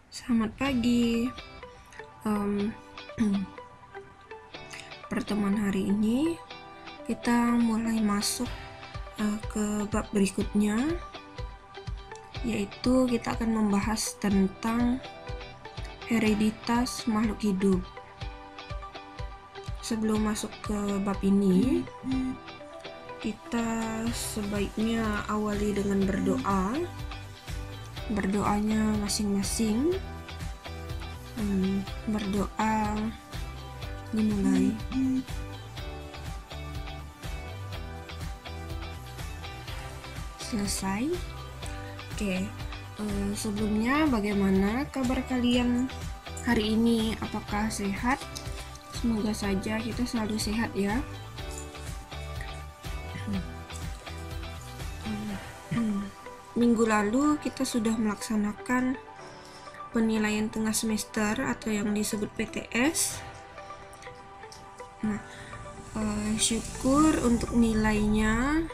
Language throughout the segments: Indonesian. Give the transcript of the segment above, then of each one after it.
Selamat pagi. Pertemuan hari ini kita mulai masuk ke bab berikutnya, yaitu kita akan membahas tentang hereditas makhluk hidup. Sebelum masuk ke bab ini, kita sebaiknya awali dengan berdoa. Berdoanya masing-masing. Berdoa dimulai. Selesai. Oke. Sebelumnya bagaimana kabar kalian hari ini? Apakah sehat? Semoga saja kita selalu sehat ya. Minggu lalu kita sudah melaksanakan penilaian tengah semester atau yang disebut PTS. Nah, syukur untuk nilainya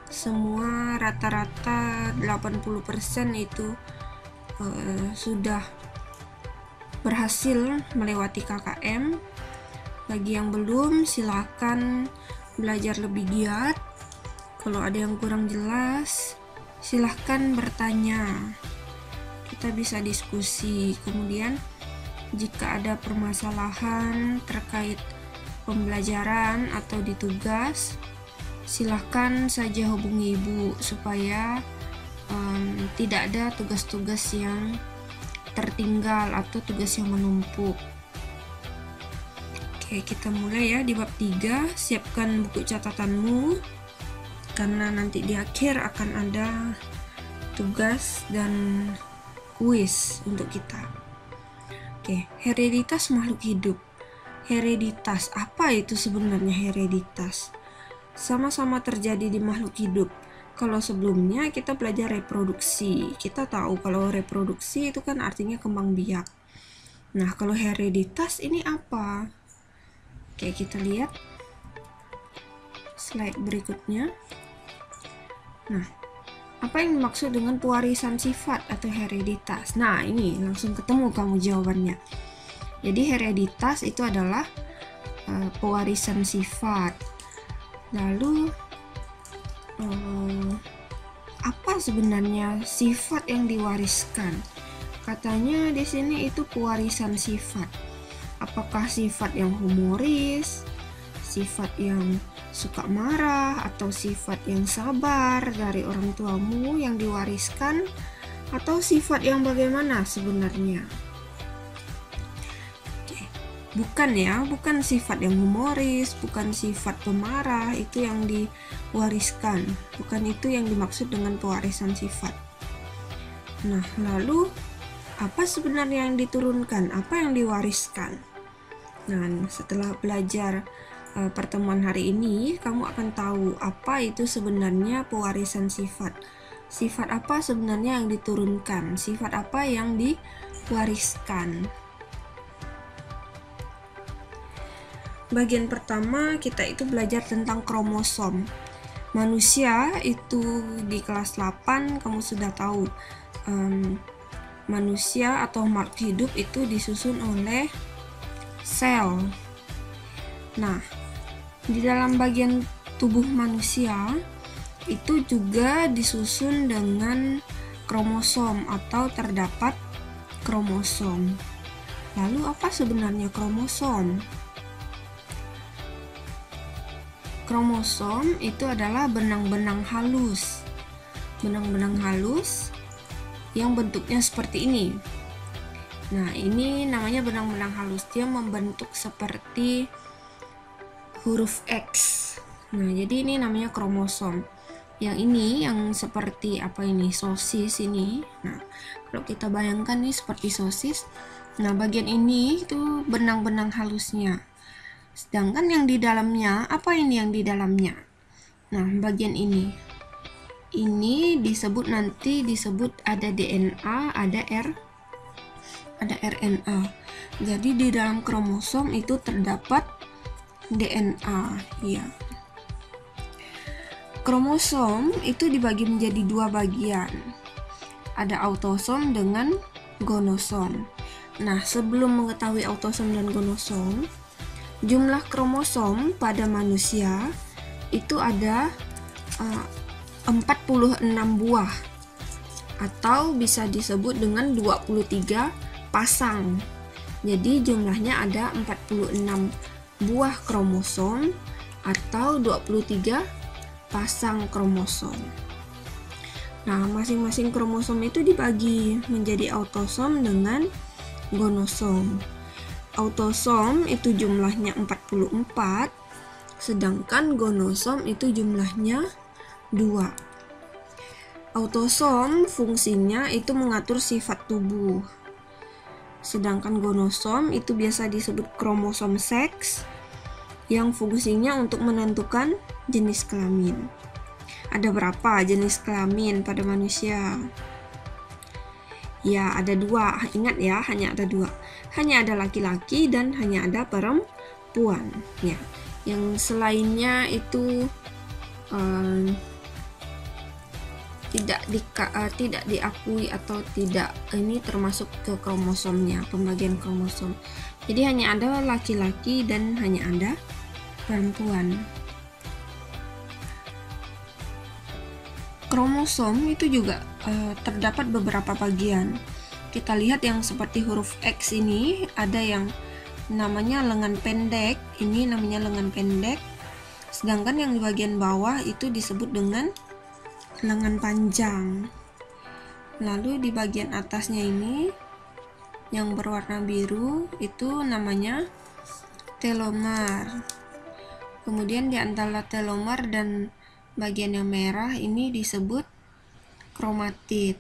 semua rata-rata 80% itu sudah berhasil melewati KKM. Bagi yang belum, silakan belajar lebih giat. Kalau ada yang kurang jelas, silahkan bertanya, kita bisa diskusi. Kemudian jika ada permasalahan terkait pembelajaran atau di tugas, silahkan saja hubungi ibu supaya tidak ada tugas-tugas yang tertinggal atau tugas yang menumpuk. Oke, kita mulai ya di bab 3. Siapkan buku catatanmu, karena nanti di akhir akan ada tugas dan kuis untuk kita. Oke, hereditas makhluk hidup. Hereditas, apa itu sebenarnya hereditas? Sama-sama terjadi di makhluk hidup. Kalau sebelumnya kita belajar reproduksi, kita tahu kalau reproduksi itu kan artinya kembang biak. Nah, kalau hereditas ini apa? Oke, kita lihat slide berikutnya. Nah, apa yang dimaksud dengan pewarisan sifat atau hereditas? Nah, ini langsung ketemu kamu jawabannya. Jadi hereditas itu adalah pewarisan sifat. Lalu apa sebenarnya sifat yang diwariskan? Katanya di sini itu pewarisan sifat. Apakah sifat yang humoris, sifat yang suka marah, atau sifat yang sabar dari orang tuamu yang diwariskan, atau sifat yang bagaimana sebenarnya? Bukan sifat yang humoris, bukan sifat pemarah, itu yang diwariskan. Bukan itu yang dimaksud dengan pewarisan sifat. Nah, lalu apa sebenarnya yang diturunkan? Apa yang diwariskan? Nah, setelah belajar pertemuan hari ini, kamu akan tahu apa itu sebenarnya pewarisan sifat. Sifat apa sebenarnya yang diturunkan? Sifat apa yang diwariskan? Bagian pertama kita itu belajar tentang kromosom. Manusia itu di kelas 8 kamu sudah tahu. Manusia atau makhluk hidup itu disusun oleh sel. Nah, di dalam bagian tubuh manusia itu juga disusun dengan kromosom atau terdapat kromosom. Lalu apa sebenarnya kromosom? Kromosom itu adalah benang-benang halus. Benang-benang halus yang bentuknya seperti ini. Nah, ini namanya benang-benang halus. Dia membentuk seperti huruf X. Nah, jadi ini namanya kromosom. Yang ini yang seperti apa ini? Sosis ini. Nah, kalau kita bayangkan nih seperti sosis. Nah, bagian ini itu benang-benang halusnya. Sedangkan yang di dalamnya, apa ini yang di dalamnya? Nah, bagian ini disebut ada DNA, ada RNA. Jadi di dalam kromosom itu terdapat DNA, ya. Kromosom itu dibagi menjadi dua bagian. Ada autosom dengan gonosom. Nah, sebelum mengetahui autosom dan gonosom, jumlah kromosom pada manusia itu ada 46 buah, atau bisa disebut dengan 23 pasang. Jadi jumlahnya ada 46 buah kromosom atau 23 pasang kromosom. Nah, masing-masing kromosom itu dibagi menjadi autosom dengan gonosom. Autosom itu jumlahnya 44, sedangkan gonosom itu jumlahnya 2. Autosom fungsinya itu mengatur sifat tubuh, sedangkan gonosom itu biasa disebut kromosom seks yang fungsinya untuk menentukan jenis kelamin. Ada berapa jenis kelamin pada manusia? Ya, ada 2. Ingat ya, hanya ada 2. Hanya ada laki-laki dan hanya ada perempuan. Ya, yang selainnya itu tidak diakui atau tidak, ini termasuk ke kromosomnya, pembagian kromosom. Jadi hanya ada laki-laki dan hanya ada perempuan. Kromosom itu juga terdapat beberapa bagian. Kita lihat yang seperti huruf X ini, ada yang namanya lengan pendek, ini namanya lengan pendek. Sedangkan yang di bagian bawah itu disebut dengan lengan panjang. Lalu di bagian atasnya ini yang berwarna biru itu namanya telomer. Kemudian di antara telomer dan bagian yang merah ini disebut kromatid.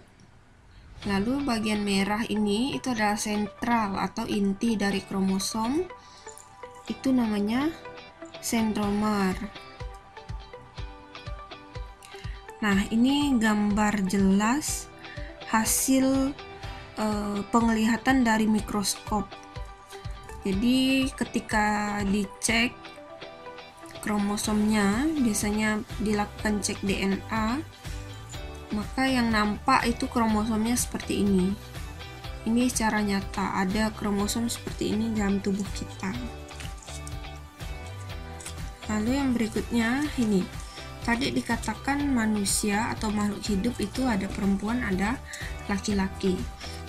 Lalu bagian merah ini itu adalah sentral atau inti dari kromosom, itu namanya sentromer. Nah, ini gambar jelas hasil penglihatan dari mikroskop. Jadi ketika dicek kromosomnya, biasanya dilakukan cek DNA, maka yang nampak itu kromosomnya seperti ini. Ini secara nyata ada kromosom seperti ini dalam tubuh kita. Lalu yang berikutnya ini, tadi dikatakan manusia atau makhluk hidup itu ada perempuan, ada laki-laki.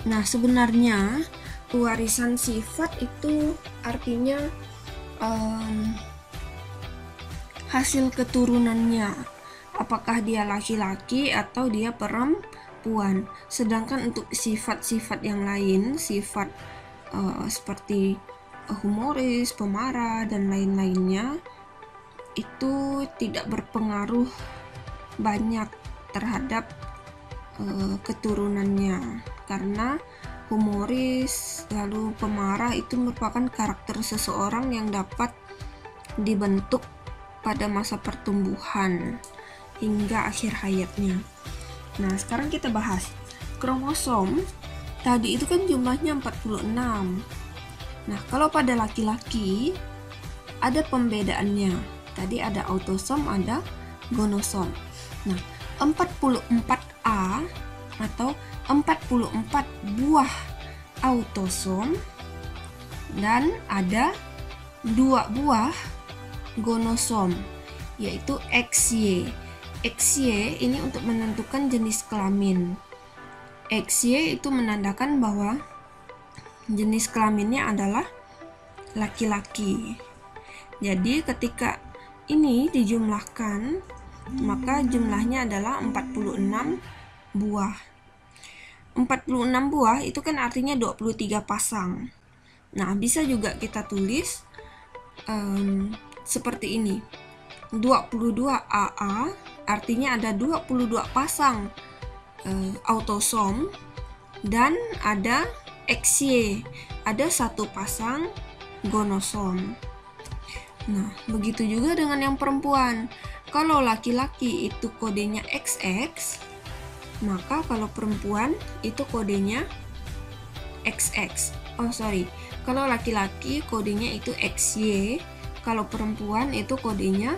Nah, sebenarnya pewarisan sifat itu artinya hasil keturunannya, apakah dia laki-laki atau dia perempuan. Sedangkan untuk sifat-sifat yang lain, sifat seperti humoris, pemarah, dan lain-lainnya, itu tidak berpengaruh banyak terhadap keturunannya, karena humoris lalu pemarah itu merupakan karakter seseorang yang dapat dibentuk pada masa pertumbuhan hingga akhir hayatnya. Nah, sekarang kita bahas kromosom. Tadi itu kan jumlahnya 46. Nah, kalau pada laki-laki ada pembedaannya. Tadi ada autosom, ada gonosom. Nah, 44A atau 44 buah autosom dan ada 2 buah gonosom, yaitu XY. XY ini untuk menentukan jenis kelamin. XY itu menandakan bahwa jenis kelaminnya adalah laki-laki. Jadi ketika ini dijumlahkan, maka jumlahnya adalah 46 buah. 46 buah itu kan artinya 23 pasang. Nah, bisa juga kita tulis seperti ini, 22 AA artinya ada 22 pasang autosom, dan ada XY, ada 1 pasang gonosom. Nah, begitu juga dengan yang perempuan. Kalau laki-laki itu kodenya XX, maka kalau perempuan itu kodenya XX. Kalau laki-laki kodenya itu XY, kalau perempuan itu kodenya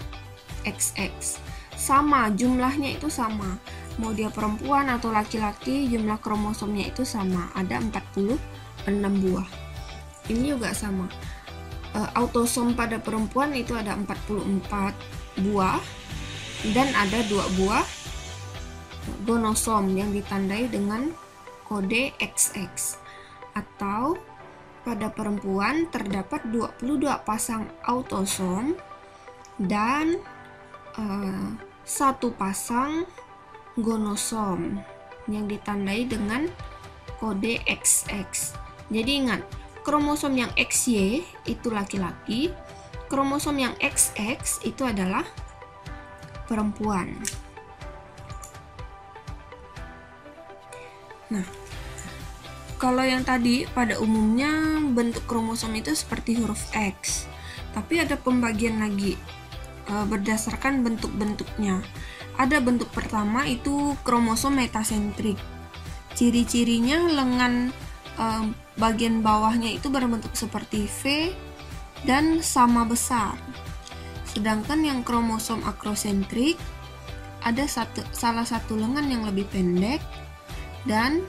XX. Sama, jumlahnya itu sama. Mau dia perempuan atau laki-laki, jumlah kromosomnya itu sama, ada 46 buah. Ini juga sama. Autosom pada perempuan itu ada 44 buah dan ada 2 buah gonosom yang ditandai dengan kode XX. Atau pada perempuan terdapat 22 pasang autosom dan 1 pasang gonosom yang ditandai dengan kode XX. Jadi ingat, kromosom yang XY itu laki-laki, kromosom yang XX itu adalah perempuan. Nah, kalau yang tadi pada umumnya bentuk kromosom itu seperti huruf X, tapi ada pembagian lagi berdasarkan bentuk-bentuknya. Ada bentuk pertama itu kromosom metasentrik. Ciri-cirinya lengan bagian bawahnya itu berbentuk seperti V dan sama besar. Sedangkan yang kromosom akrosentrik ada salah satu lengan yang lebih pendek dan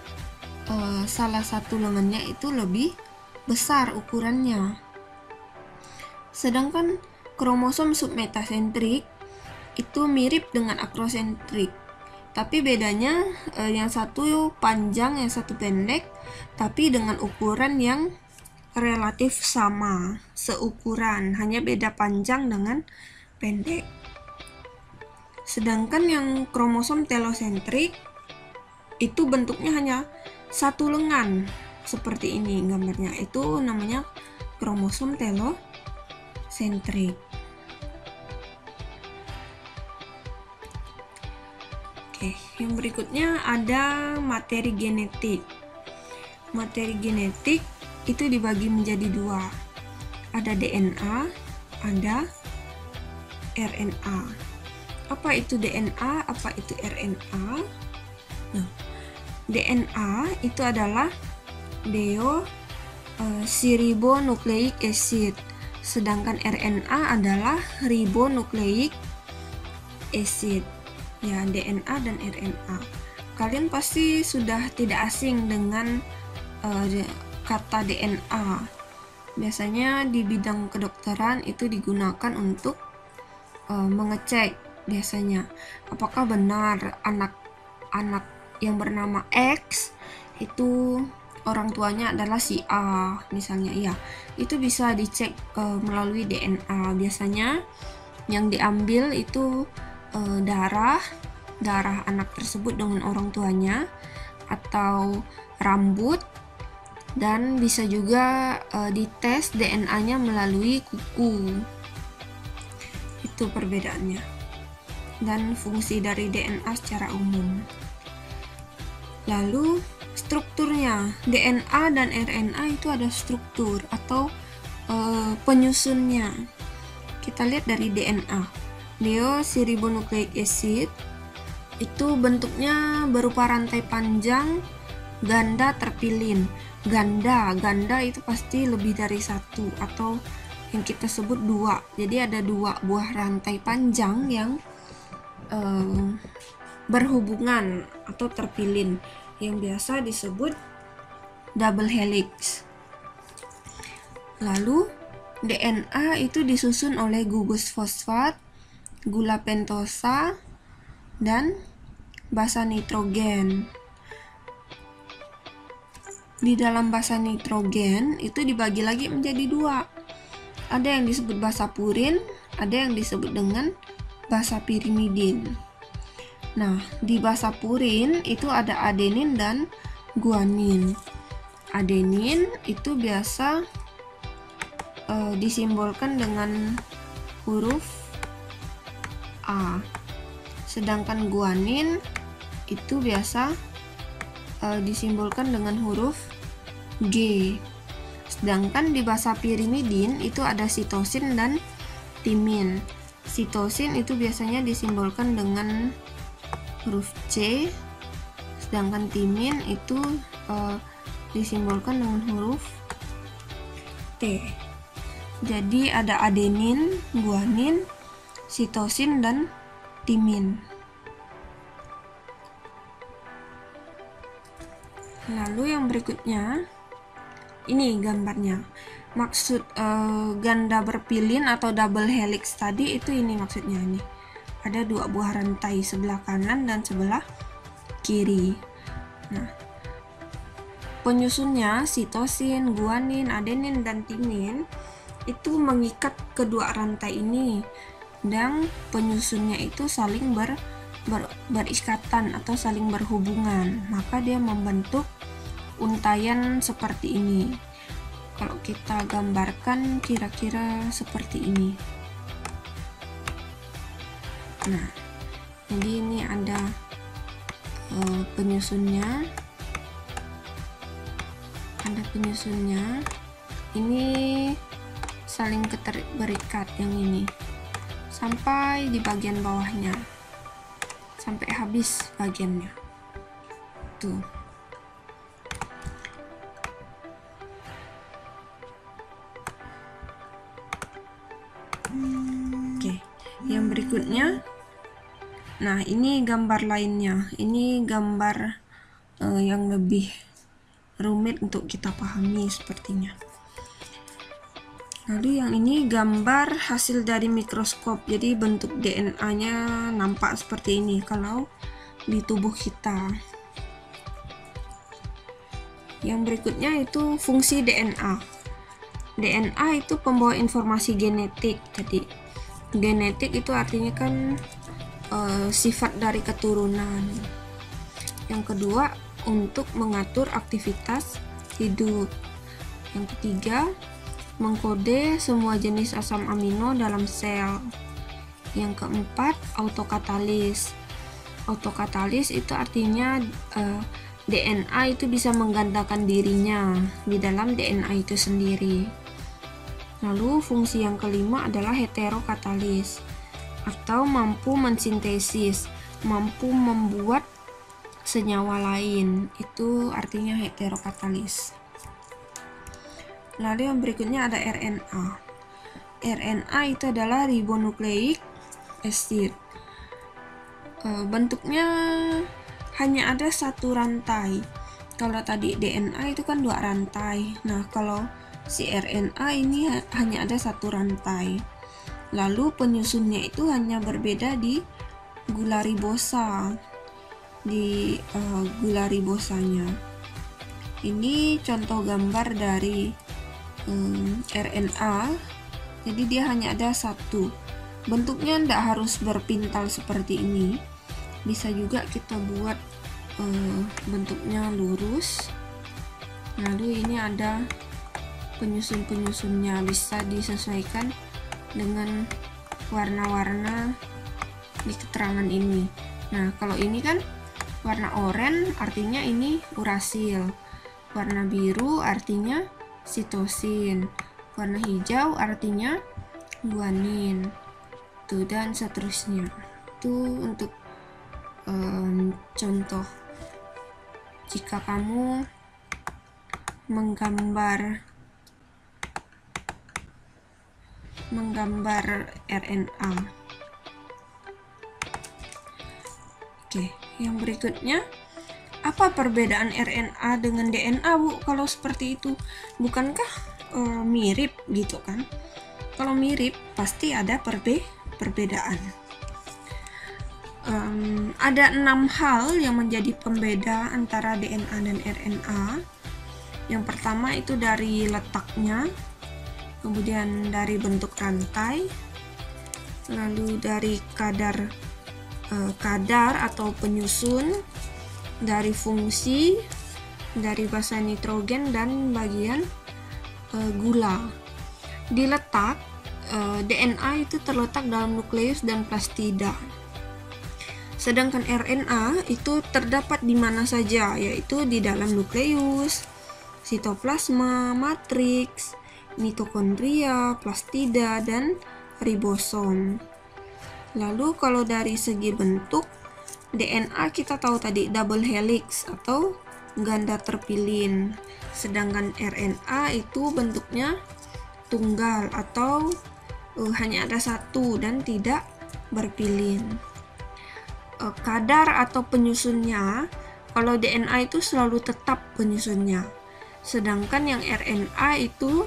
salah satu lengannya itu lebih besar ukurannya. Sedangkan kromosom submetasentrik itu mirip dengan akrosentrik, tapi bedanya yang satu panjang, yang satu pendek, tapi dengan ukuran yang relatif sama, seukuran, hanya beda panjang dengan pendek. Sedangkan yang kromosom telosentrik itu bentuknya hanya satu lengan, seperti ini gambarnya, itu namanya kromosom telosentrik. Oke, yang berikutnya ada materi genetik. Materi genetik itu dibagi menjadi 2. Ada DNA, ada RNA. Apa itu DNA? Apa itu RNA? Nah, DNA itu adalah deoxyribonucleic acid, sedangkan RNA adalah ribonucleic acid. Ya, DNA dan RNA. Kalian pasti sudah tidak asing dengan kata DNA. Biasanya di bidang kedokteran itu digunakan untuk mengecek biasanya apakah benar anak yang bernama X itu orang tuanya adalah si A misalnya. Ya, itu bisa dicek melalui DNA. Biasanya yang diambil itu darah anak tersebut dengan orang tuanya, atau rambut, dan bisa juga dites DNA-nya melalui kuku. Itu perbedaannya dan fungsi dari DNA secara umum. Lalu strukturnya, DNA dan RNA itu ada struktur atau penyusunnya. Kita lihat dari DNA. Deoxyribonucleic acid itu bentuknya berupa rantai panjang ganda terpilin. Ganda itu pasti lebih dari satu atau yang kita sebut 2. Jadi ada 2 buah rantai panjang yang berhubungan atau terpilin, yang biasa disebut double helix. Lalu DNA itu disusun oleh gugus fosfat, gula pentosa, dan basa nitrogen. Di dalam basa nitrogen itu dibagi lagi menjadi 2. Ada yang disebut basa purin, ada yang disebut dengan basa pirimidin. Nah, di basa purin itu ada adenin dan guanin. Adenin itu biasa disimbolkan dengan huruf A. Sedangkan guanin itu biasa disimbolkan dengan huruf G. Sedangkan di basa pirimidin itu ada sitosin dan timin. Sitosin itu biasanya disimbolkan dengan huruf C, sedangkan timin itu disimbolkan dengan huruf T. Jadi ada adenin, guanin, sitosin, dan timin. Lalu yang berikutnya, ini gambarnya. Maksud ganda berpilin atau double helix tadi itu ini maksudnya nih. Ada 2 buah rantai, sebelah kanan dan sebelah kiri. Nah, penyusunnya sitosin, guanin, adenin, dan timin itu mengikat kedua rantai ini, dan penyusunnya itu saling berikatan atau saling berhubungan, maka dia membentuk untayan seperti ini. Kalau kita gambarkan kira-kira seperti ini. Nah, jadi ini ada penyusunnya, ini saling berikat yang ini sampai di bagian bawahnya, sampai habis bagiannya tuh. Oke, yang berikutnya, nah ini gambar lainnya. Ini gambar yang lebih rumit untuk kita pahami sepertinya. Lalu yang ini gambar hasil dari mikroskop. Jadi bentuk DNA-nya nampak seperti ini kalau di tubuh kita. Yang berikutnya itu fungsi DNA. DNA itu pembawa informasi genetik. Jadi genetik itu artinya kan sifat dari keturunan. Yang kedua, untuk mengatur aktivitas hidup. Yang ketiga, mengkode semua jenis asam amino dalam sel. Yang keempat, autokatalis. Autokatalis itu artinya DNA itu bisa menggandakan dirinya di dalam DNA itu sendiri. Lalu fungsi yang kelima adalah heterokatalis, atau mampu mensintesis, mampu membuat senyawa lain, itu artinya heterokatalis. Lalu yang berikutnya ada RNA. RNA itu adalah ribonucleic acid. Bentuknya hanya ada satu rantai. Kalau tadi DNA itu kan 2 rantai. Nah, kalau si RNA ini hanya ada satu rantai. Lalu penyusunnya itu hanya berbeda di gula ribosa, gula ribosanya. Ini contoh gambar dari RNA. Jadi dia hanya ada satu. Bentuknya tidak harus berpintal seperti ini. Bisa juga kita buat bentuknya lurus. Lalu ini ada penyusun-penyusunnya, bisa disesuaikan dengan warna-warna di keterangan ini. Nah, kalau ini kan warna oranye artinya ini urasil, warna biru artinya sitosin, warna hijau artinya guanin, tuh, dan seterusnya. Itu untuk contoh jika kamu menggambar RNA. Oke, yang berikutnya, apa perbedaan RNA dengan DNA, Bu? Kalau seperti itu, bukankah mirip gitu kan? Kalau mirip, pasti ada perbedaan. Ada 6 hal yang menjadi pembeda antara DNA dan RNA. Yang pertama itu dari letaknya, kemudian dari bentuk rantai, lalu dari kadar atau penyusun, dari fungsi, dari basa nitrogen, dan bagian gula. Di letak, DNA itu terletak dalam nukleus dan plastida. Sedangkan RNA itu terdapat di mana saja, yaitu di dalam nukleus, sitoplasma, matriks, mitokondria, plastida, dan ribosom. Lalu kalau dari segi bentuk, DNA kita tahu tadi double helix atau ganda terpilin. Sedangkan RNA itu bentuknya tunggal atau hanya ada satu dan tidak berpilin. Kadar atau penyusunnya Kalau DNA itu selalu tetap penyusunnya, sedangkan yang RNA itu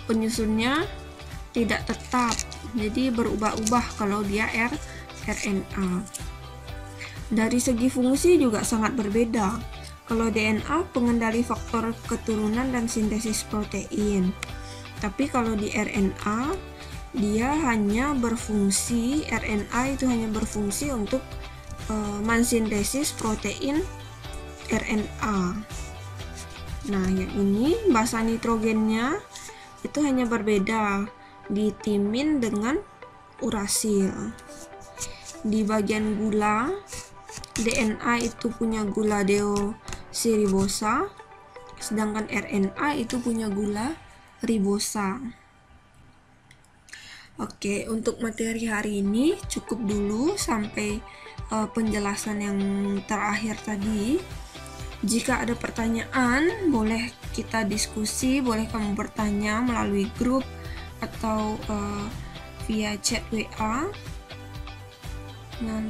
penyusunnya tidak tetap, jadi berubah-ubah kalau dia RNA. Dari segi fungsi juga sangat berbeda. Kalau DNA pengendali faktor keturunan dan sintesis protein, tapi kalau di RNA dia hanya berfungsi, RNA itu hanya berfungsi untuk mensintesis protein RNA. Nah, yang ini basa nitrogennya itu hanya berbeda di timin dengan urasil. Di bagian gula, DNA itu punya gula deoksiribosa, sedangkan RNA itu punya gula ribosa. Oke, untuk materi hari ini cukup dulu sampai penjelasan yang terakhir tadi. Jika ada pertanyaan, boleh kita diskusi, boleh kamu bertanya melalui grup atau via chat WA. Nah,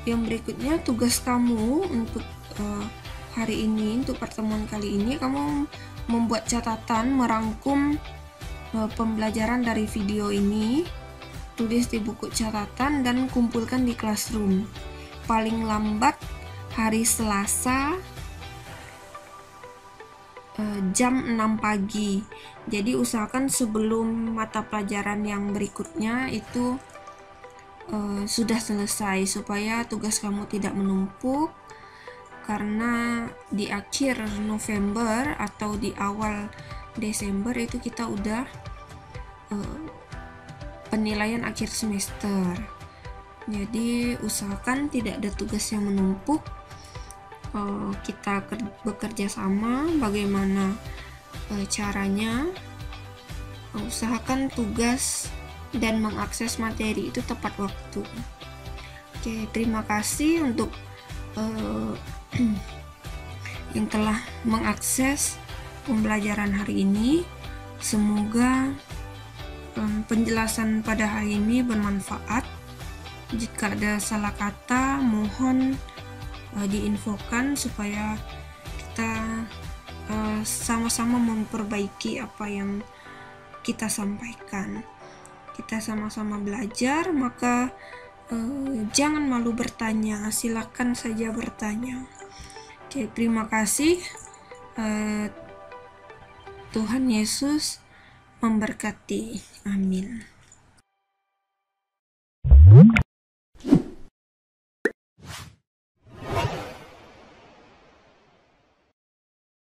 yang berikutnya tugas kamu untuk hari ini, untuk pertemuan kali ini, kamu membuat catatan, merangkum pembelajaran dari video ini, tulis di buku catatan dan kumpulkan di classroom. Paling lambat hari Selasa jam 6 pagi. Jadi usahakan sebelum mata pelajaran yang berikutnya itu sudah selesai, supaya tugas kamu tidak menumpuk, karena di akhir November atau di awal Desember itu kita udah penilaian akhir semester. Jadi usahakan tidak ada tugas yang menumpuk. Kita bekerja sama bagaimana caranya. Usahakan tugas dan mengakses materi itu tepat waktu. Oke, terima kasih untuk yang telah mengakses pembelajaran hari ini. Semoga penjelasan pada hari ini bermanfaat. Jika ada salah kata, mohon diinfokan supaya kita sama-sama memperbaiki apa yang kita sampaikan. Kita sama-sama belajar, maka jangan malu bertanya, silakan saja bertanya. Oke, terima kasih. Tuhan Yesus memberkati. Amin.